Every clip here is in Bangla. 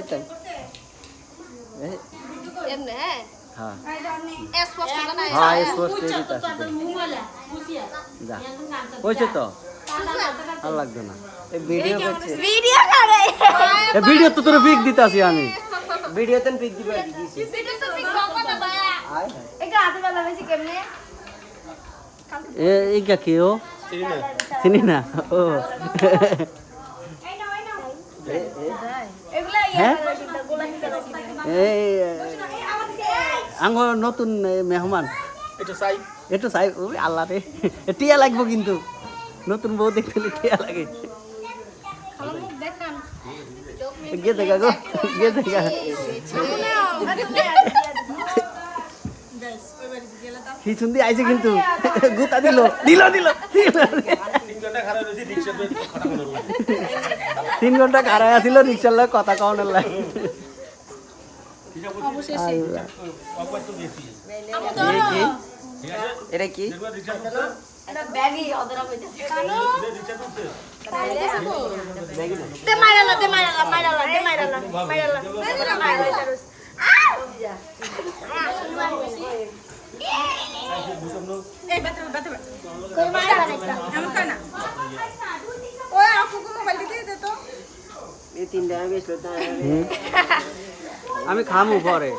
দিতাম এমনি হ্যাঁ হ্যাঁ স্পষ্ট না হ্যাঁ স্পষ্ট দিতাম যা হয়েছে তো আর লাগবে না এই ভিডিও করছে ভিডিও করে এই ভিডিও তো তোর পিক দিতাছি আমি ভিডিওতে পিক দিবা দিছি সেটা তো ঠিক বাবা না ভাই আয় এটা হাতে বেলা বেশি কেমনে এই কি ও চিনি না ও এগুলা হ্যাঁ গোলা হিসেবে এই আঙ্গ নতুন মেহমান এটা চাই ওই আল্লাহ রে টিয়া লাগবো কিন্তু নতুন বউ দেখতে টিয়া লাগে দেখান গে দেখা গো গে দেখা খিচুন দিয়ে আইছে কিন্তু গুতা দিল দিল দিল 3 ঘন্টা খাড়াই আছিল রিক্সার লাগে কথা কওনের লাগে এটা কি এটা ব্যাগই ওদের হইতাছে কানো তে মাইরালা এই বাতে কই মাইরালা একটা আমি কানা ওই আপুকে মোবাইল দিতে দে তো এই 3 টাকা বেচলো তা আমি খামু পরে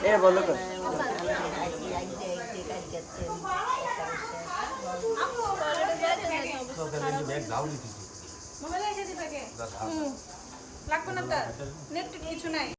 এ বলো তো মোবাইল এসে দিবে কে লাগবে না তো নেট কিছু নাই